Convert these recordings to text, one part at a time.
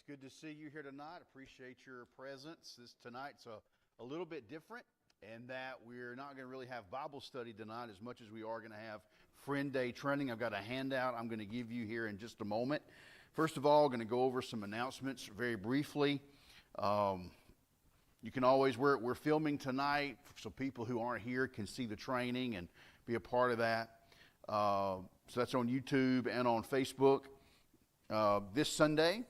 good to see you here tonight. Appreciate your presence. Tonight's a little bit different in that we're not going to really have Bible study tonight as much as we are going to have Friend Day training. I've got a handout I'm going to give you here in just a moment. First of all, I'm going to go over some announcements very briefly. You can always, we're filming tonight so people who aren't here can see the training and be a part of that. So that's on YouTube and on Facebook. This Sunday,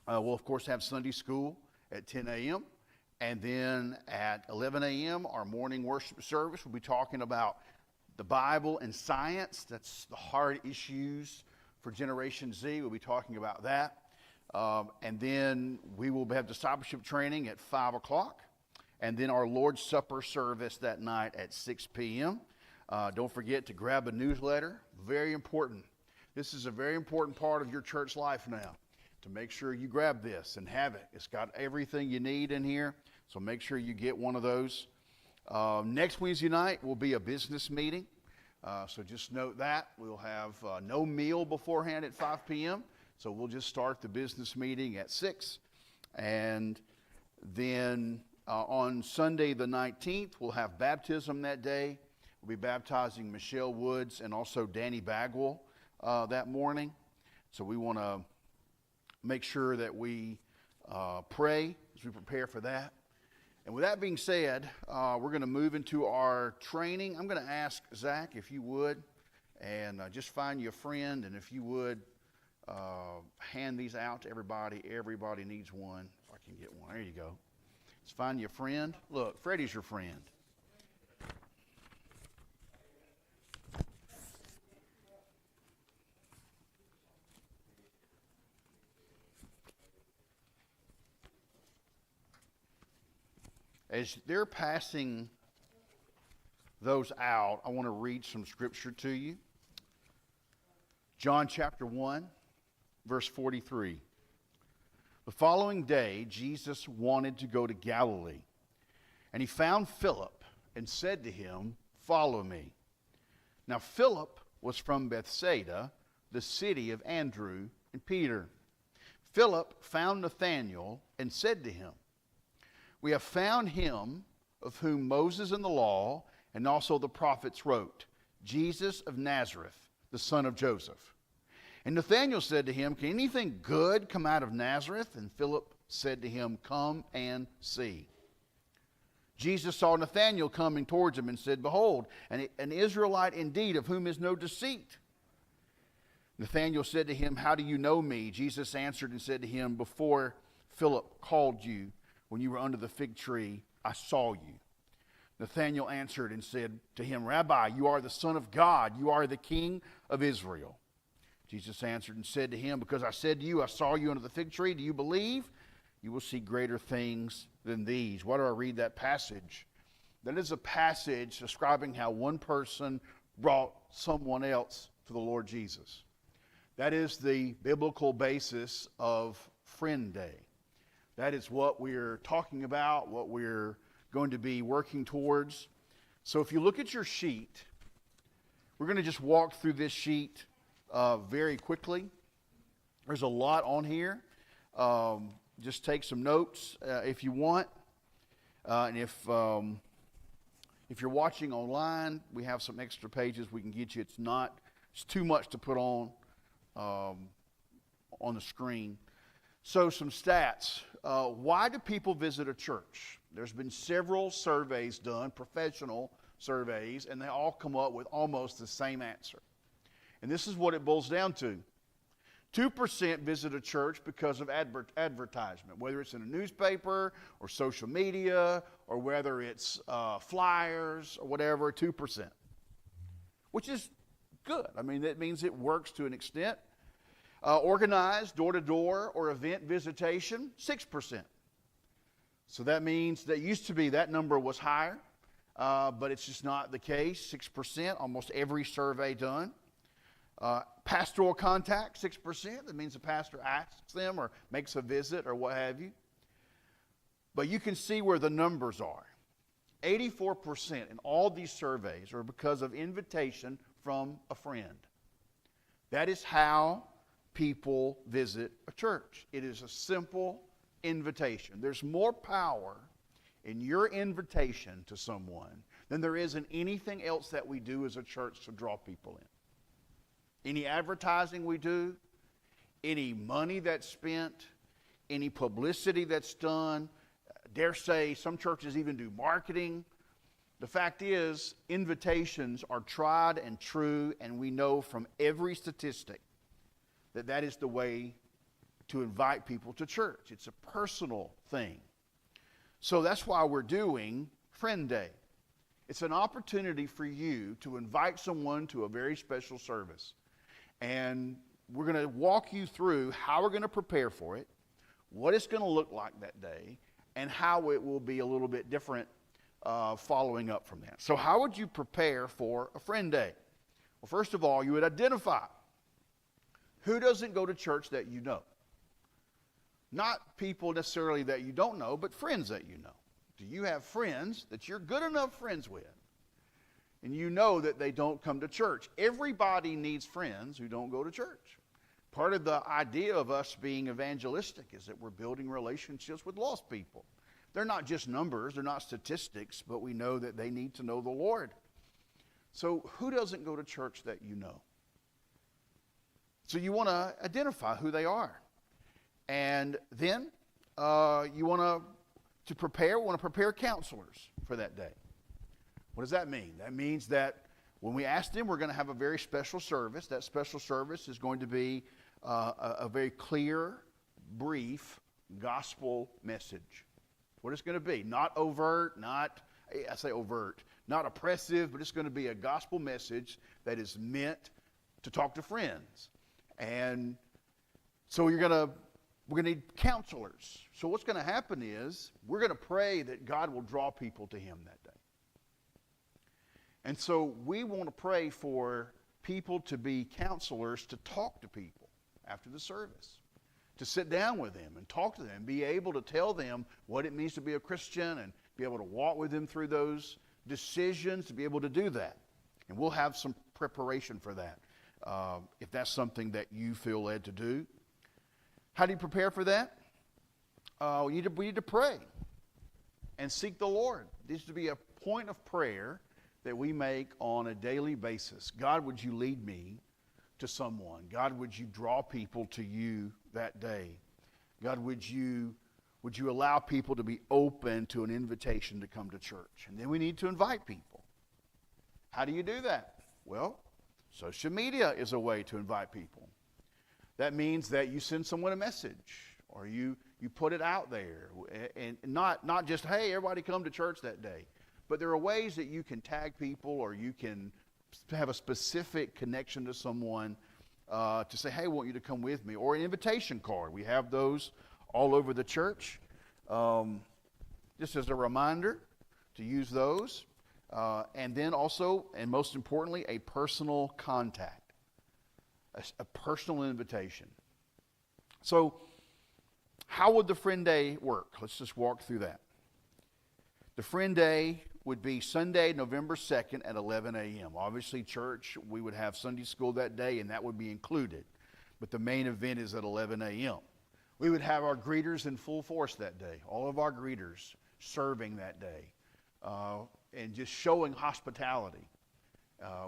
we'll of course have Sunday school at 10 a.m. And then at 11 a.m., our morning worship service, we'll be talking about the Bible and science. That's the hard issues for Generation Z. We'll be talking about that. And then we will have discipleship training at 5 o'clock. And then our Lord's Supper service that night at 6 p.m. Don't forget to grab a newsletter. Very important. This is a very important part of your church life now, to make sure you grab this and have it. It's got everything you need in here, so make sure you get one of those. Next Wednesday night will be a business meeting, so just note that. We'll have no meal beforehand at 5 p.m., so we'll just start the business meeting at 6. And then on Sunday the 19th, we'll have baptism that day. We'll be baptizing Michelle Woods and also Danny Bagwell that morning. So we want to make sure that we pray as we prepare for that. And with that being said, we're going to move into our training. I'm going to ask Zach if you would, and just find you a friend, and if you would, hand these out to everybody. Everybody needs one. If I can get one. There you go. Let's find you a friend. Look, Freddie's your friend. As they're passing those out, I want to read some scripture to you. John chapter 1, verse 43. The following day, Jesus wanted to go to Galilee, and he found Philip and said to him, "Follow me." Now Philip was from Bethsaida, the city of Andrew and Peter. Philip found Nathanael and said to him, "We have found him of whom Moses in the law and also the prophets wrote, Jesus of Nazareth, the son of Joseph." And Nathanael said to him, "Can anything good come out of Nazareth?" And Philip said to him, "Come and see." Jesus saw Nathanael coming towards him and said, "Behold, an Israelite indeed, of whom is no deceit." Nathanael said to him, "How do you know me?" Jesus answered and said to him, "Before Philip called you, when you were under the fig tree, I saw you." Nathanael answered and said to him, "Rabbi, you are the Son of God. You are the King of Israel." Jesus answered and said to him, "Because I said to you, I saw you under the fig tree, do you believe? You will see greater things than these." Why do I read that passage? That is a passage describing how one person brought someone else to the Lord Jesus. That is the biblical basis of Friend Day. That is what we're talking about, what we're going to be working towards. So if you look at your sheet, we're going to just walk through this sheet very quickly. There's a lot on here. Just take some notes if you want. And if you're watching online, we have some extra pages we can get you. It's too much to put on the screen. So some stats. Why do people visit a church? There's been several surveys done, professional surveys, and they all come up with almost the same answer. And this is what it boils down to. 2% visit a church because of advertisement, whether it's in a newspaper or social media or whether it's flyers or whatever, 2%, which is good. I mean, that means it works to an extent. Organized door-to-door or event visitation, 6%. So that means that used to be that number was higher, but it's just not the case. 6%, almost every survey done. Pastoral contact, 6%. That means the pastor asks them or makes a visit or what have you. But you can see where the numbers are. 84% in all these surveys are because of invitation from a friend. That is how people visit a church. It is a simple invitation. There's more power in your invitation to someone than there is in anything else that we do as a church to draw people in. Any advertising we do, any money that's spent, any publicity that's done, dare say some churches even do marketing. The fact is, invitations are tried and true, and we know from every statistic that that is the way to invite people to church. It's a personal thing. So that's why we're doing Friend Day. It's an opportunity for you to invite someone to a very special service. And we're going to walk you through how we're going to prepare for it, what it's going to look like that day, and how it will be a little bit different following up from that. So how would you prepare for a Friend Day? Well, first of all, you would identify who doesn't go to church that you know. Not people necessarily that you don't know, but friends that you know. Do you have friends that you're good enough friends with, and you know that they don't come to church? Everybody needs friends who don't go to church. Part of the idea of us being evangelistic is that we're building relationships with lost people. They're not just numbers, they're not statistics, but we know that they need to know the Lord. So who doesn't go to church that you know? So you want to identify who they are. And then you want to prepare counselors for that day. What does that mean? That means that when we ask them, we're going to have a very special service. That special service is going to be a very clear, brief gospel message. What it's going to be. Not overt, not oppressive, but it's going to be a gospel message that is meant to talk to friends. And so we're going to need counselors. So what's going to happen is we're going to pray that God will draw people to him that day. And so we want to pray for people to be counselors, to talk to people after the service, to sit down with them and talk to them, be able to tell them what it means to be a Christian and be able to walk with them through those decisions, to be able to do that. And we'll have some preparation for that if that's something that you feel led to do. How do you prepare for that? We need to pray and seek the Lord. This is to be a point of prayer that we make on a daily basis. God, would you lead me to someone? God, would you draw people to you that day? God, would you allow people to be open to an invitation to come to church? And then we need to invite people. How do you do that? Well, social media is a way to invite people. That means that you send someone a message, or you put it out there, and not just, hey, everybody come to church that day. But there are ways that you can tag people, or you can have a specific connection to someone to say, hey, I want you to come with me. Or an invitation card. We have those all over the church. Just as a reminder to use those. And then also, and most importantly, a personal contact. A personal invitation. So, how would the Friend Day work? Let's just walk through that. The Friend Day would be Sunday, November 2nd at 11 a.m. Obviously, church, we would have Sunday school that day, and that would be included. But the main event is at 11 a.m. We would have our greeters in full force that day. All of our greeters serving that day. And just showing hospitality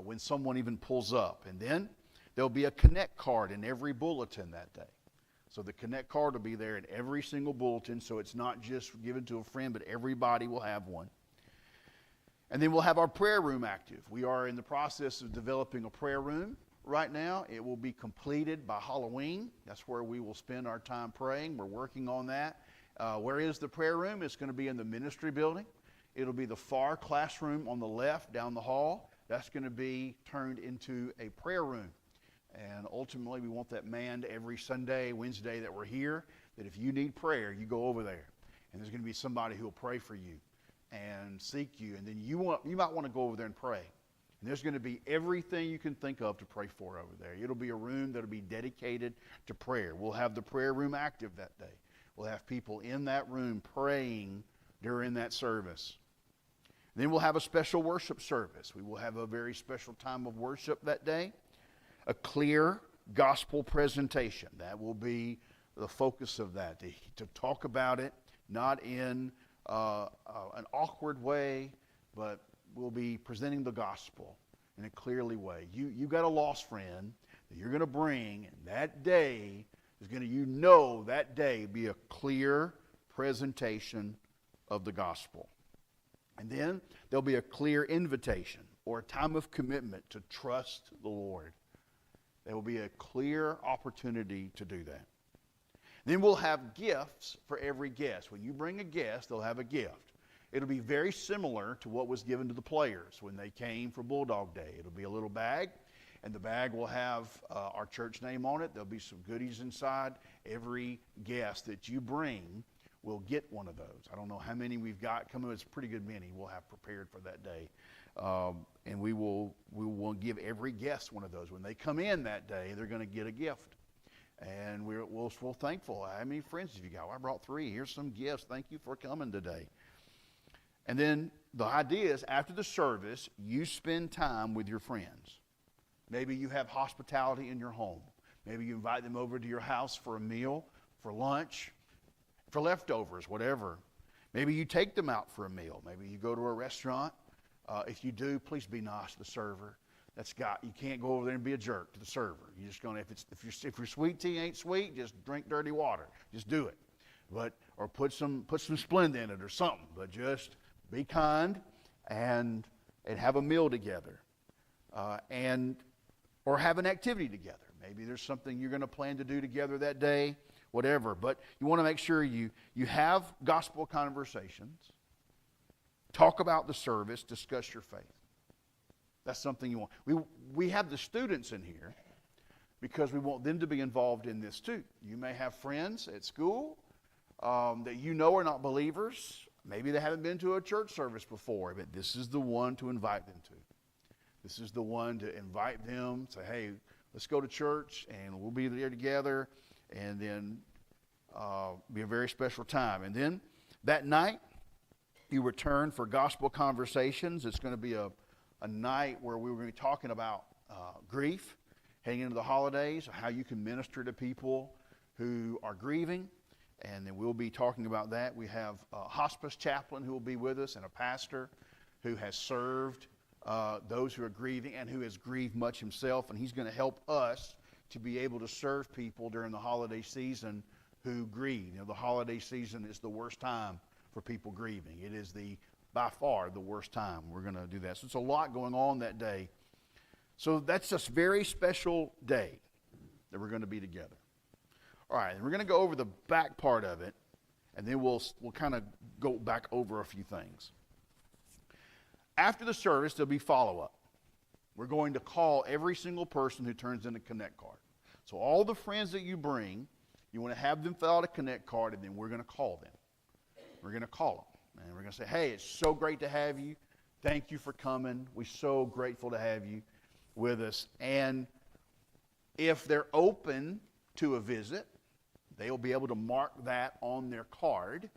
when someone even pulls up. And then there'll be a Connect card in every bulletin that day. So the Connect card will be there in every single bulletin, so it's not just given to a friend, but everybody will have one. And then we'll have our prayer room active. We are in the process of developing a prayer room right now. It will be completed by Halloween. That's where we will spend our time praying. We're working on that. Where is the prayer room? It's going to be in the ministry building. It'll be the far classroom on the left down the hall. That's going to be turned into a prayer room. And ultimately, we want that manned every Sunday, Wednesday that we're here, that if you need prayer, you go over there. And there's going to be somebody who will pray for you and seek you. And then you might want to go over there and pray. And there's going to be everything you can think of to pray for over there. It'll be a room that'll be dedicated to prayer. We'll have the prayer room active that day. We'll have people in that room praying during that service. Then we'll have a special worship service. We will have a very special time of worship that day. A clear gospel presentation. That will be the focus of that, to talk about it, not in an awkward way, but we'll be presenting the gospel in a clearly way. You got a lost friend that you're going to bring, and that day is going to, that day be a clear presentation of the gospel. And then there'll be a clear invitation or a time of commitment to trust the Lord. There will be a clear opportunity to do that. Then we'll have gifts for every guest. When you bring a guest, they'll have a gift. It'll be very similar to what was given to the players when they came for Bulldog Day. It'll be a little bag, and the bag will have our church name on it. There'll be some goodies inside. Every guest that you bring will get one of those. I don't know how many we've got coming. It's a pretty good many we'll have prepared for that day. And we will give every guest one of those. When they come in that day, they're going to get a gift. And we're thankful. How many friends have you got? Well, I brought 3. Here's some gifts. Thank you for coming today. And then the idea is after the service, you spend time with your friends. Maybe you have hospitality in your home. Maybe you invite them over to your house for a meal, for lunch, for leftovers, whatever. Maybe you take them out for a meal. Maybe you go to a restaurant. If you do, please be nice to the server. You can't go over there and be a jerk to the server. You're just gonna if your sweet tea ain't sweet, just drink dirty water. Just do it. Or put some Splenda in it or something. But just be kind and have a meal together, or have an activity together. Maybe there's something you're going to plan to do together that day, whatever. But you want to make sure you have gospel conversations, talk about the service, discuss your faith. That's something you want. We have the students in here because we want them to be involved in this too. You may have friends at school that you know are not believers. Maybe they haven't been to a church service before, but this is the one to invite them to. This is the one to invite them, say, hey, let's go to church, and we'll be there together, and then be a very special time. And then that night, you return for gospel conversations. It's going to be a night where we're going to be talking about grief, heading into the holidays, how you can minister to people who are grieving. And then we'll be talking about that. We have a hospice chaplain who will be with us and a pastor who has served those who are grieving and who has grieved much himself. And he's going to help us to be able to serve people during the holiday season who grieve. The holiday season is the worst time for people grieving. It is by far the worst time. We're going to do that. So it's a lot going on that day. So that's a very special day that we're going to be together. All right, and we're going to go over the back part of it, and then we'll kind of go back over a few things. After the service, there'll be follow-up. We're going to call every single person who turns in a Connect card. So all the friends that you bring, you want to have them fill out a Connect card, and then we're going to call them. We're going to call them, and we're going to say, hey, it's so great to have you. Thank you for coming. We're so grateful to have you with us. And if they're open to a visit, they'll be able to mark that on their card.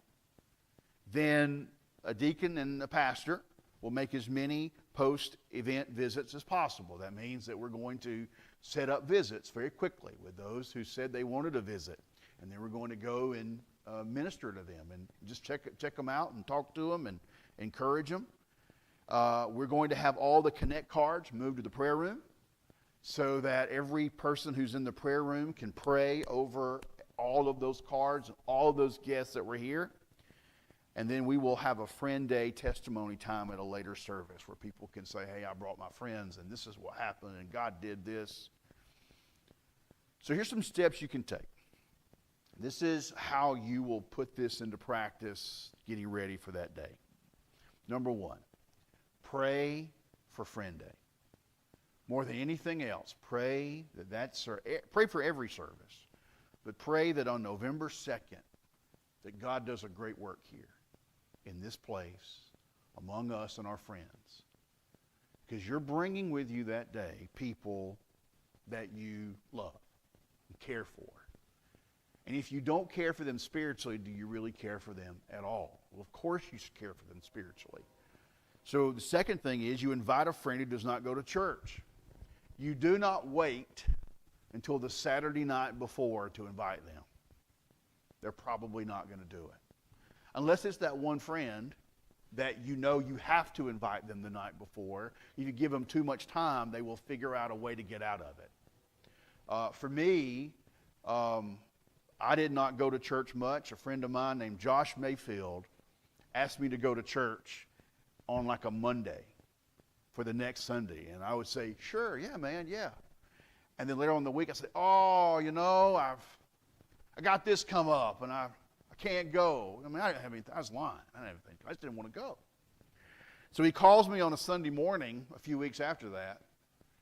Then a deacon and a pastor will make as many post-event visits as possible. That means that we're going to set up visits very quickly with those who said they wanted a visit. And then we're going to go and minister to them and just check them out and talk to them and encourage them. We're going to have all the Connect cards moved to the prayer room so that every person who's in the prayer room can pray over all of those cards and all of those guests that were here. And then we will have a friend day testimony time at a later service where people can say, hey, I brought my friends and this is what happened and God did this. So here's some steps you can take. This is how you will put this into practice getting ready for that day. Number 1, pray for friend day. More than anything else, pray for every service. But pray that on November 2nd, that God does a great work here in this place, among us and our friends. Because you're bringing with you that day people that you love and care for. And if you don't care for them spiritually, do you really care for them at all? Well, of course you should care for them spiritually. So the second thing is you invite a friend who does not go to church. You do not wait until the Saturday night before to invite them. They're probably not going to do it. Unless it's that one friend that you know you have to invite them the night before. If you give them too much time, they will figure out a way to get out of it. For me, I did not go to church much. A friend of mine named Josh Mayfield asked me to go to church on like a Monday for the next Sunday. And I would say, sure, yeah, man, yeah. And then later on in the week, I said, oh, you know, I got this come up, and I can't go. I mean, I didn't have anything. I was lying. I didn't have anything. I just didn't want to go. So he calls me on a Sunday morning a few weeks after that,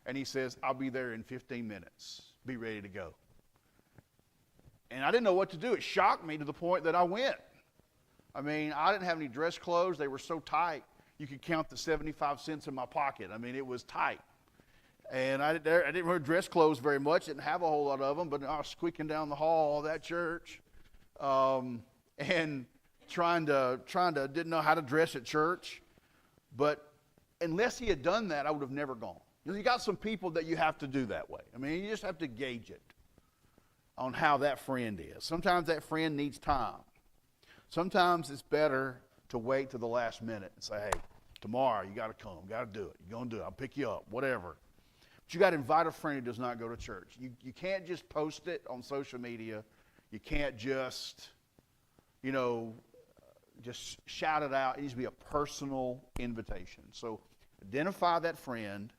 and he says, I'll be there in 15 minutes. Be ready to go. And I didn't know what to do. It shocked me to the point that I went. I mean, I didn't have any dress clothes. They were so tight, you could count the 75 cents in my pocket. I mean, it was tight. And I didn't wear dress clothes very much. Didn't have a whole lot of them, but I was squeaking down the hall of that church, and didn't know how to dress at church. But unless he had done that, I would have never gone. You got some people that you have to do that way. I mean, you just have to gauge it on how that friend is. Sometimes that friend needs time. Sometimes it's better to wait to the last minute and say, hey, tomorrow you got to come, got to do it. You're going to do it. I'll pick you up, whatever. But you got to invite a friend who does not go to church. You can't just post it on social media. You can't just, just shout it out. It needs to be a personal invitation. So identify that friend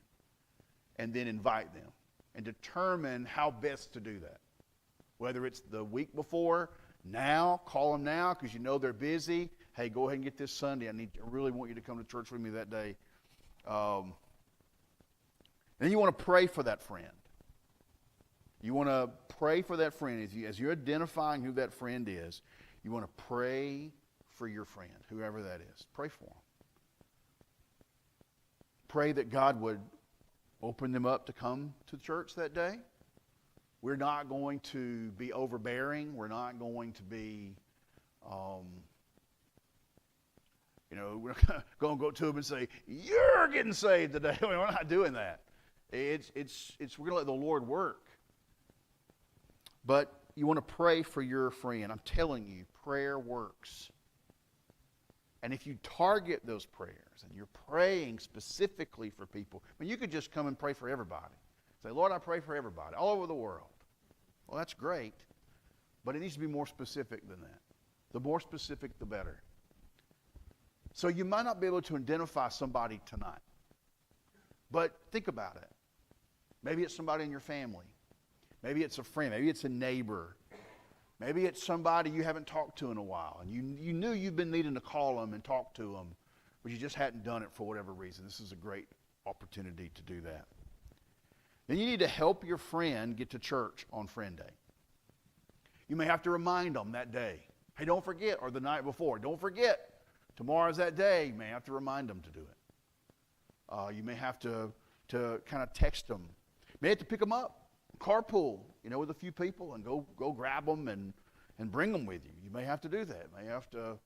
and then invite them and determine how best to do that. Whether it's the week before, now, call them now because you know they're busy. Hey, go ahead and get this Sunday. I really want you to come to church with me that day. Then you want to pray for that friend. You want to pray for that friend. As you're identifying who that friend is, you want to pray for your friend, whoever that is. Pray for them. Pray that God would open them up to come to church that day. We're not going to be overbearing. We're not going to be, we're not going to go to them and say, you're getting saved today. We're not doing that. We're going to let the Lord work. But you want to pray for your friend. I'm telling you, prayer works. And if you target those prayers and you're praying specifically for people, I mean, you could just come and pray for everybody. Say, Lord, I pray for everybody all over the world. Well, that's great, but it needs to be more specific than that. The more specific, the better. So you might not be able to identify somebody tonight, but think about it. Maybe it's somebody in your family. Maybe it's a friend. Maybe it's a neighbor. Maybe it's somebody you haven't talked to in a while, and you knew you've been needing to call them and talk to them, but you just hadn't done it for whatever reason. This is a great opportunity to do that. Then you need to help your friend get to church on Friend Day. You may have to remind them that day. Hey, don't forget, or the night before. Don't forget, tomorrow's that day. You may have to remind them to do it. You may have to kind of text them. You may have to pick them up, carpool, with a few people, and go grab them and bring them with you. You may have to do that. You may have to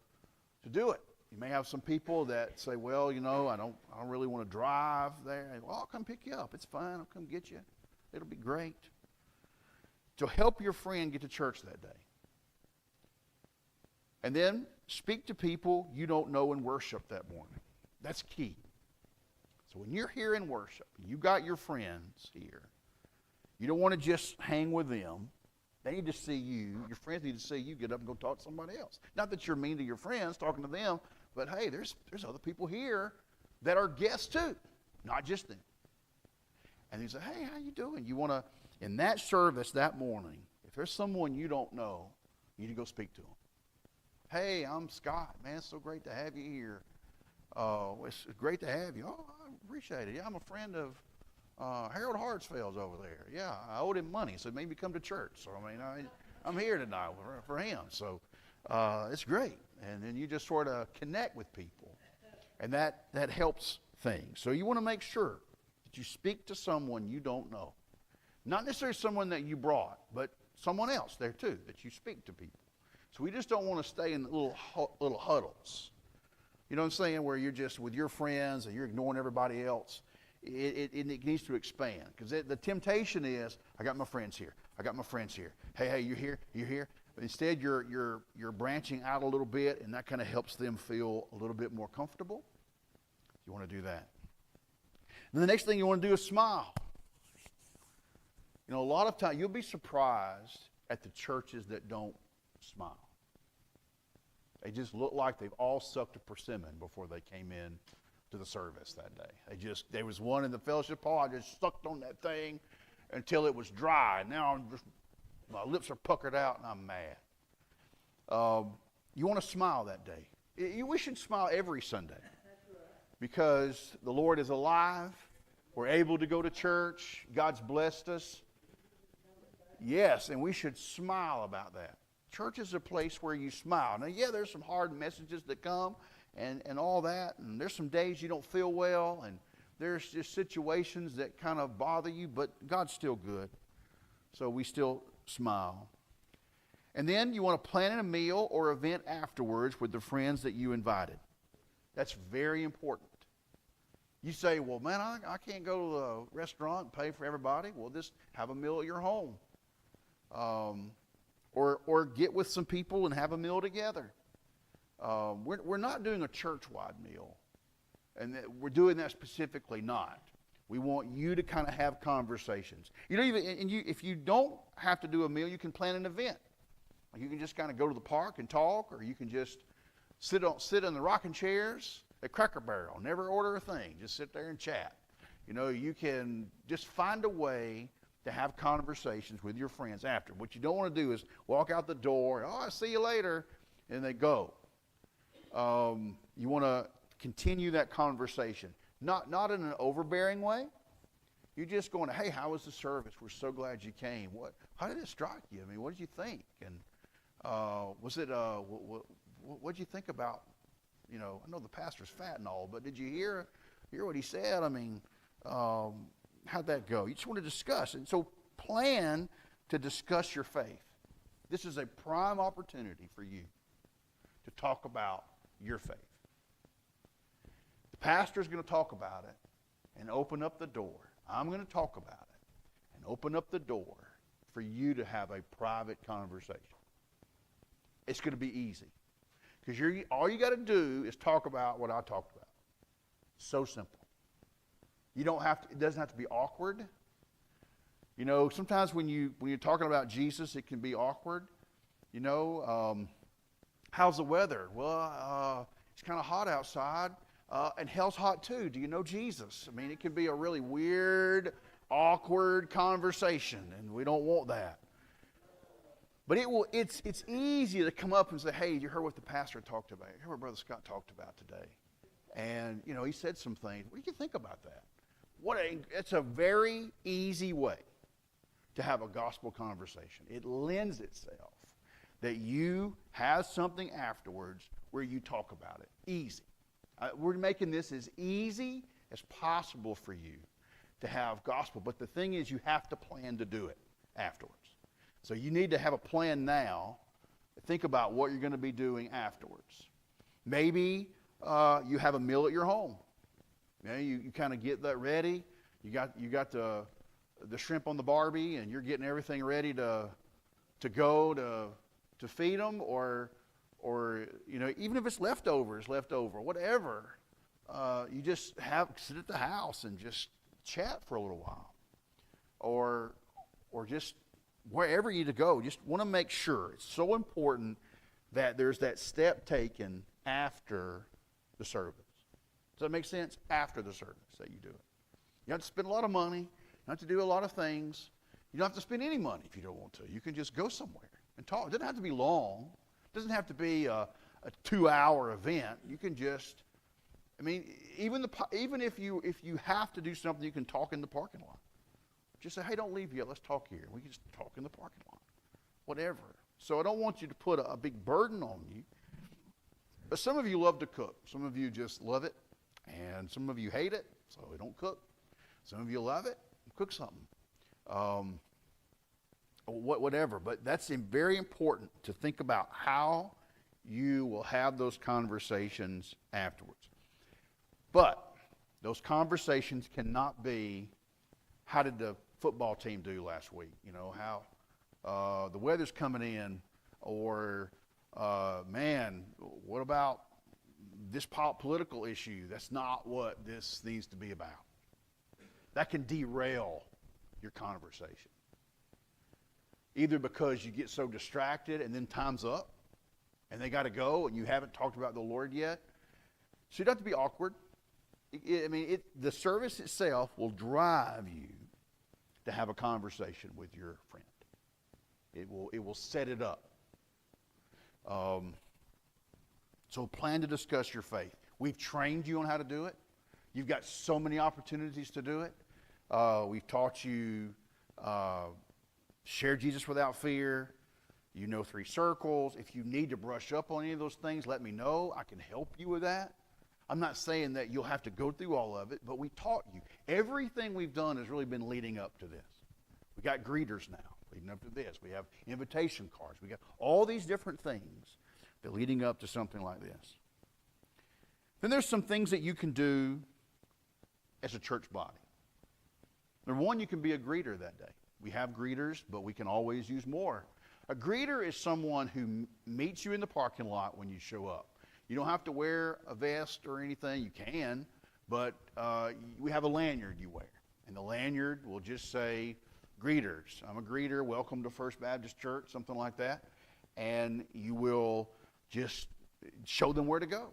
do it. You may have some people that say, well, I don't really want to drive there. Well, I'll come pick you up. It's fine. I'll come get you. It'll be great. So help your friend get to church that day. And then speak to people you don't know in worship that morning. That's key. So when you're here in worship, you got your friends here. You don't want to just hang with them. They need to see you. Your friends need to see you get up and go talk to somebody else. Not that you're mean to your friends talking to them, but hey, there's other people here that are guests too, not just them. And you say, hey, how you doing? You want to, in that service that morning, if there's someone you don't know, you need to go speak to them. Hey, I'm Scott. Man, it's so great to have you here. It's great to have you. Oh, I appreciate it. Yeah, I'm a friend of Harold Hartsfield's over there. Yeah, I owed him money, so maybe come to church. So, I'm here tonight for him. So it's great. And then you just sort of connect with people. And that helps things. So you want to make sure that you speak to someone you don't know. Not necessarily someone that you brought, but someone else there too, that you speak to people. So we just don't want to stay in little huddles. You know what I'm saying? Where you're just with your friends and you're ignoring everybody else. it needs to expand. Because the temptation is, I got my friends here. I got my friends here. Hey, you here? You here? But instead, you're branching out a little bit, and that kind of helps them feel a little bit more comfortable. You want to do that. And the next thing you want to do is smile. You know, a lot of times, you'll be surprised at the churches that don't smile. They just look like they've all sucked a persimmon before they came in to the service that day. There was one in the fellowship hall, I just sucked on that thing until it was dry. Now my lips are puckered out and I'm mad. You want to smile that day. We should smile every Sunday because the Lord is alive. We're able to go to church. God's blessed us. Yes, and we should smile about that. Church is a place where you smile. Now, yeah, there's some hard messages that come and all that, and there's some days you don't feel well, and there's just situations that kind of bother you, but God's still good, so we still smile. And then you want to plan a meal or event afterwards with the friends that you invited. That's very important. You say, well, man, I can't go to the restaurant and pay for everybody. Well, just have a meal at your home. Or get with some people and have a meal together. We're not doing a church-wide meal. And we're doing that specifically not. We want you to kind of have conversations. If you don't have to do a meal, you can plan an event. Like you can just kind of go to the park and talk, or you can just sit in the rocking chairs at Cracker Barrel. Never order a thing. Just sit there and chat. You can just find a way to have conversations with your friends after. What you don't want to do is walk out the door, I'll see you later, and they go. You want to continue that conversation. Not in an overbearing way. You're just going, hey, how was the service? We're so glad you came. How did it strike you? I mean, what did you think? And what did you think about, I know the pastor's fat and all, but did you hear what he said? I mean, how'd that go? You just want to discuss. And so plan to discuss your faith. This is a prime opportunity for you to talk about your faith. The pastor's going to talk about it and open up the door. I'm going to talk about it and open up the door for you to have a private conversation. It's going to be easy. Because all you got to do is talk about what I talked about. So simple. It doesn't have to be awkward. Sometimes when you're talking about Jesus, it can be awkward. How's the weather? Well, it's kind of hot outside, and hell's hot too. Do you know Jesus? I mean, it can be a really weird, awkward conversation, and we don't want that. But it's easy to come up and say, hey, you heard what the pastor talked about? You heard what Brother Scott talked about today? And, he said some things. What do you think about that? It's a very easy way to have a gospel conversation. It lends itself that you have something afterwards where you talk about it. Easy. We're making this as easy as possible for you to have gospel. But the thing is, you have to plan to do it afterwards. So you need to have a plan now. Think about what you're going to be doing afterwards. Maybe you have a meal at your home. You kind of get that ready. You got the shrimp on the Barbie, and you're getting everything ready to go to feed them, or even if it's leftovers, whatever. You just sit at the house and just chat for a little while, or just wherever you to go. Just want to make sure. It's so important that there's that step taken after the service. Does that make sense? After the service that you do it. You don't have to spend a lot of money. You don't have to do a lot of things. You don't have to spend any money if you don't want to. You can just go somewhere and talk. It doesn't have to be long. It doesn't have to be a 2-hour event. You can just, even if you have to do something, you can talk in the parking lot. Just say, hey, don't leave yet. Let's talk here. We can just talk in the parking lot. Whatever. So I don't want you to put a big burden on you. But some of you love to cook. Some of you just love it. And some of you hate it, so we don't cook. Some of you love it, cook something. Whatever. But that's very important to think about how you will have those conversations afterwards. But Those conversations cannot be, how did the football team do last week? You know, how the weather's coming in, or man, what about this political issue? That's not what this needs to be about. That can derail your conversation. Either because you get so distracted and then time's up and they got to go and you haven't talked about the Lord yet. So you don't have to be awkward. The service itself will drive you to have a conversation with your friend. It will set it up. So plan to discuss your faith. We've trained you on how to do it. You've got so many opportunities to do it. We've taught you share Jesus without fear. You know 3 circles. If you need to brush up on any of those things, let me know. I can help you with that. I'm not saying that you'll have to go through all of it, but we taught you. Everything we've done has really been leading up to this. We got greeters now, leading up to this. We have invitation cards. We got all these different things that are leading up to something like this. Then there's some things that you can do as a church body. Number one, you can be a greeter that day. We have greeters, but we can always use more. A greeter is someone who meets you in the parking lot when you show up. You don't have to wear a vest or anything. You can, but we have a lanyard you wear. And the lanyard will just say, greeters. I'm a greeter. Welcome to First Baptist Church, something like that. And you will just show them where to go.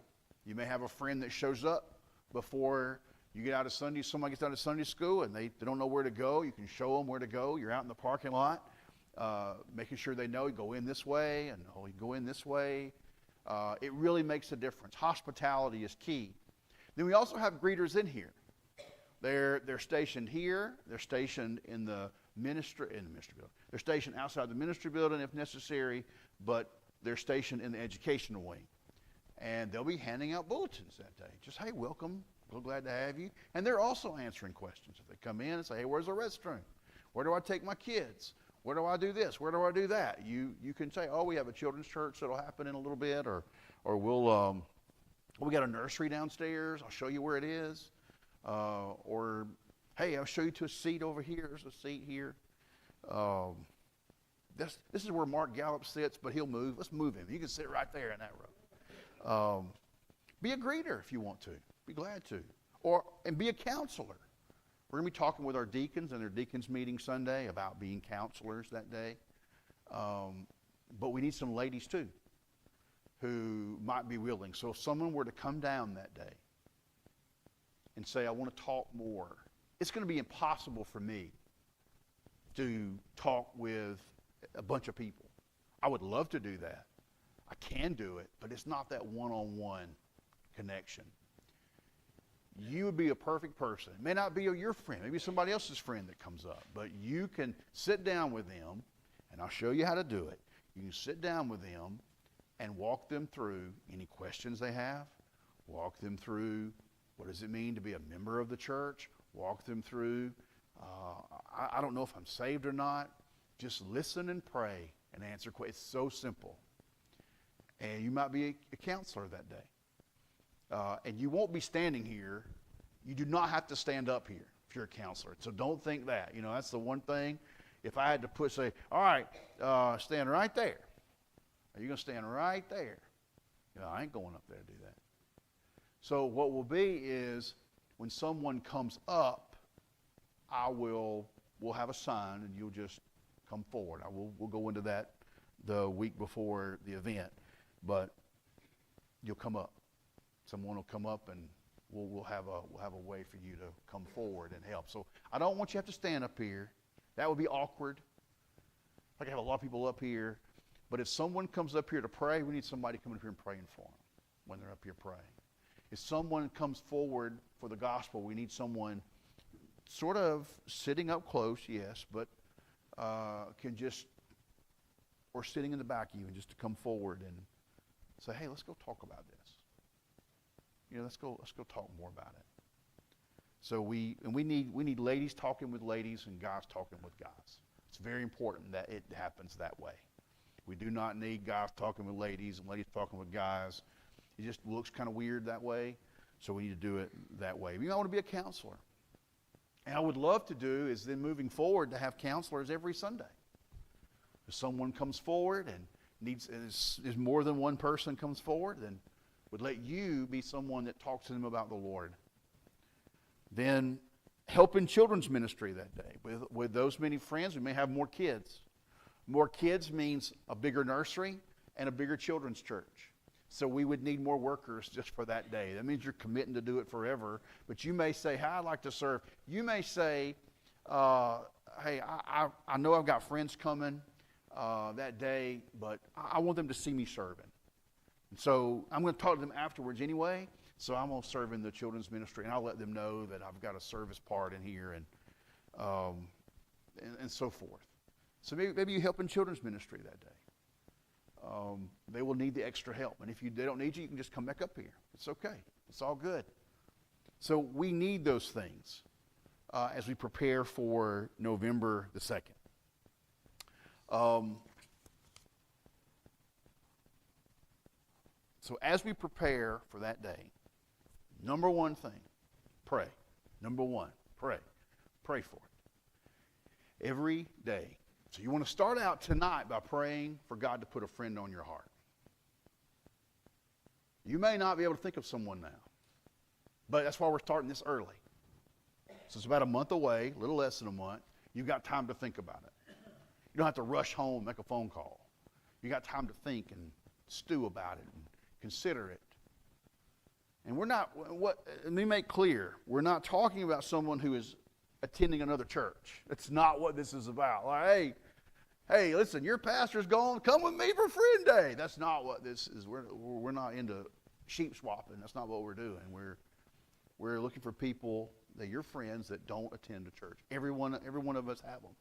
You may have a friend that shows up before you get out of Sunday. Somebody gets out of Sunday school and they don't know where to go. You can show them where to go. You're out in the parking lot, making sure they know you go in this way and you go in this way. It really makes a difference. Hospitality is key. Then we also have greeters in here. They're stationed here. They're stationed in the ministry building. They're stationed outside the ministry building if necessary, but they're stationed in the educational wing. And they'll be handing out bulletins that day. Just, hey, welcome. Real glad to have you. And they're also answering questions. If they come in and say, hey, where's the restroom? Where do I take my kids? Where do I do this? Where do I do that? You can say, oh, we have a children's church that'll happen in a little bit, or we got a nursery downstairs. I'll show you where it is. Or, hey, I'll show you to a seat over here. There's a seat here. This is where Mark Gallup sits, but he'll move. Let's move him. You can sit right there in that row. Be a greeter if you want to. Be glad to. And be a counselor. We're going to be talking with our deacons in their deacons meeting Sunday about being counselors that day. But we need some ladies too who might be willing. So if someone were to come down that day and say, I want to talk more, it's going to be impossible for me to talk with a bunch of people. I would love to do that. I can do it, but it's not that one-on-one connection. You would be a perfect person. It may not be your friend, maybe somebody else's friend that comes up, but you can sit down with them, and I'll show you how to do it. You can sit down with them and walk them through any questions they have, walk them through what does it mean to be a member of the church, walk them through, I don't know if I'm saved or not. Just listen and pray and answer questions. It's so simple. And you might be a counselor that day. And you won't be standing here. You do not have to stand up here if you're a counselor. So don't think that. You know, that's the one thing. If I had to say, all right, stand right there. Are you going to stand right there? You know, I ain't going up there to do that. So what will be is when someone comes up, we'll have a sign and you'll just come forward. We'll go into that the week before the event, but you'll come up. Someone will come up and we'll have a way for you to come forward and help. So I don't want you to have to stand up here. That would be awkward. Like I have a lot of people up here. But if someone comes up here to pray, we need somebody coming up here and praying for them when they're up here praying. If someone comes forward for the gospel, we need someone sort of sitting up close, yes, but can just, or sitting in the back even, just to come forward and say, hey, let's go talk about this. You know, let's go talk more about it. So we need ladies talking with ladies and guys talking with guys. It's very important that it happens that way. We do not need guys talking with ladies and ladies talking with guys. It just looks kind of weird that way. So we need to do it that way. You might want to be a counselor. And I would love to do is then moving forward to have counselors every Sunday. If someone comes forward and is more than one person comes forward, then would let you be someone that talks to them about the Lord. Then help in children's ministry that day. With those many friends, we may have more kids. More kids means a bigger nursery and a bigger children's church. So we would need more workers just for that day. That means you're committing to do it forever. But you may say, hey, I'd like to serve. You may say, hey, I know I've got friends coming that day, but I want them to see me serving. And so I'm going to talk to them afterwards anyway. So I'm going to serve in the children's ministry, and I'll let them know that I've got a service part in here and so forth. So maybe you help in children's ministry that day. They will need the extra help. And if they don't need you, you can just come back up here. It's okay. It's all good. So we need those things as we prepare for November the 2nd. So as we prepare for that day, number one thing, pray. Number one, pray. Pray for it. Every day. So you want to start out tonight by praying for God to put a friend on your heart. You may not be able to think of someone now, but that's why we're starting this early. So it's about a month away, a little less than a month. You've got time to think about it. You don't have to rush home and make a phone call. You got time to think and stew about it and consider it. And let me make clear, we're not talking about someone who is attending another church. That's not what this is about. Like, hey, listen, your pastor's gone. Come with me for Friend Day. That's not what this is. We're not into sheep swapping. That's not what we're doing. We're looking for people that your friends that don't attend a church. Every one of us have them.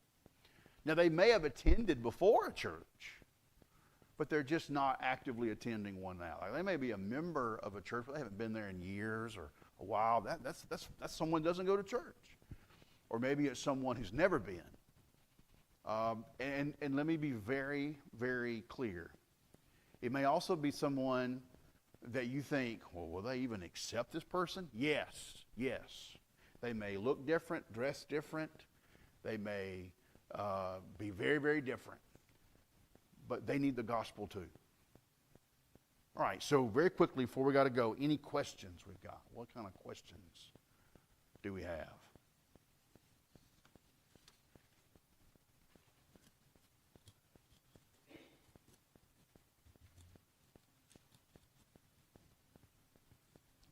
Now, they may have attended before a church, but they're just not actively attending one now. Like, they may be a member of a church, but they haven't been there in years or a while. That's someone who doesn't go to church. Or maybe it's someone who's never been. And let me be very, very clear. It may also be someone that you think, well, will they even accept this person? Yes. They may look different, dress different. They may be very, very different. But they need the gospel too. All right, so very quickly before we got to go, any questions we've got? What kind of questions do we have?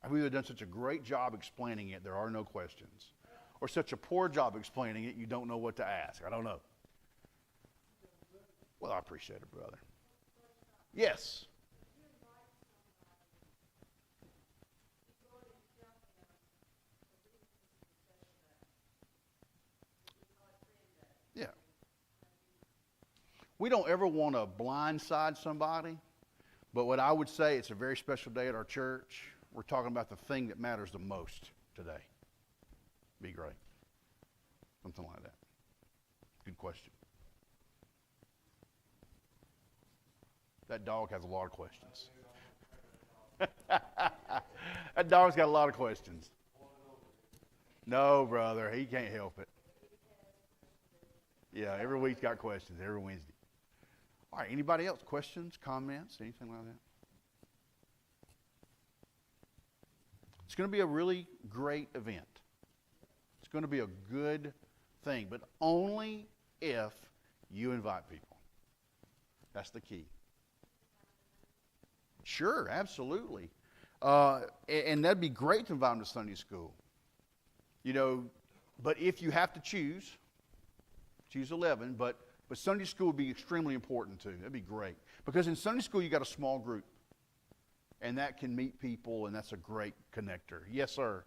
I've either done such a great job explaining it, there are no questions, or such a poor job explaining it, you don't know what to ask. I don't know. Well, I appreciate it, brother. Yes. Yeah. We don't ever want to blindside somebody, but what I would say, it's a very special day at our church. We're talking about the thing that matters the most today. Be great. Something like that. Good question. That dog has a lot of questions. That dog's got a lot of questions. No, brother, he can't help it. Yeah, every week's got questions, every Wednesday. All right, anybody else? Questions, comments, anything like that? It's going to be a really great event. It's going to be a good thing, but only if you invite people. That's the key. Sure, absolutely. And that'd be great to invite them to Sunday school. You know, but if you have to choose 11, but Sunday school would be extremely important too. That'd be great. Because in Sunday school, you got a small group. And that can meet people, and that's a great connector. Yes, sir.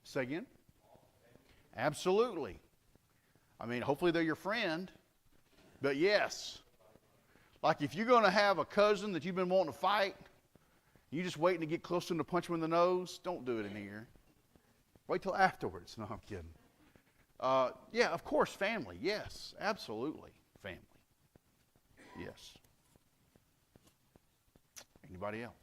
Say again? Absolutely. I mean, hopefully they're your friend. But yes. Like if you're going to have a cousin that you've been wanting to fight, you just waiting to get close to him to punch him in the nose, don't do it in here. Wait till afterwards. No, I'm kidding. Yeah, of course, family. Yes, absolutely, family. Yes. Anybody else?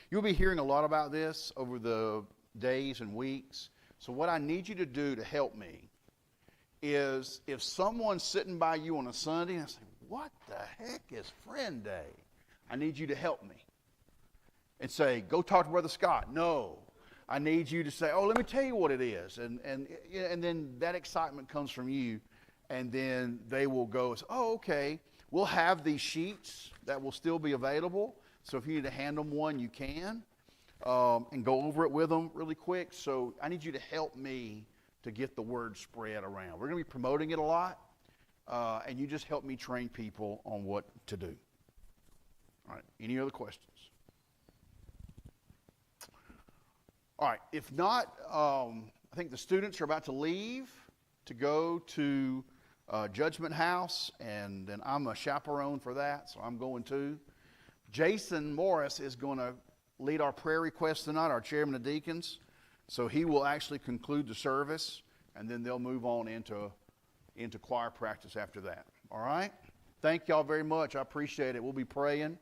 You'll be hearing a lot about this over the days and weeks. So what I need you to do to help me is if someone's sitting by you on a Sunday and I say, what the heck is Friend Day? I need you to help me and say, go talk to Brother Scott. No. I need you to say, oh, let me tell you what it is. And then that excitement comes from you. And then they will go, oh, okay. We'll have these sheets that will still be available. So if you need to hand them one, you can. And go over it with them really quick. So I need you to help me to get the word spread around. We're going to be promoting it a lot. And you just help me train people on what to do. All right. Any other questions? All right. If not, I think the students are about to leave to go to Judgment House. And then I'm a chaperone for that, so I'm going too. Jason Morris is going to lead our prayer request tonight, our chairman of deacons. So he will actually conclude the service, and then they'll move on into choir practice after that. All right? Thank y'all very much. I appreciate it. We'll be praying.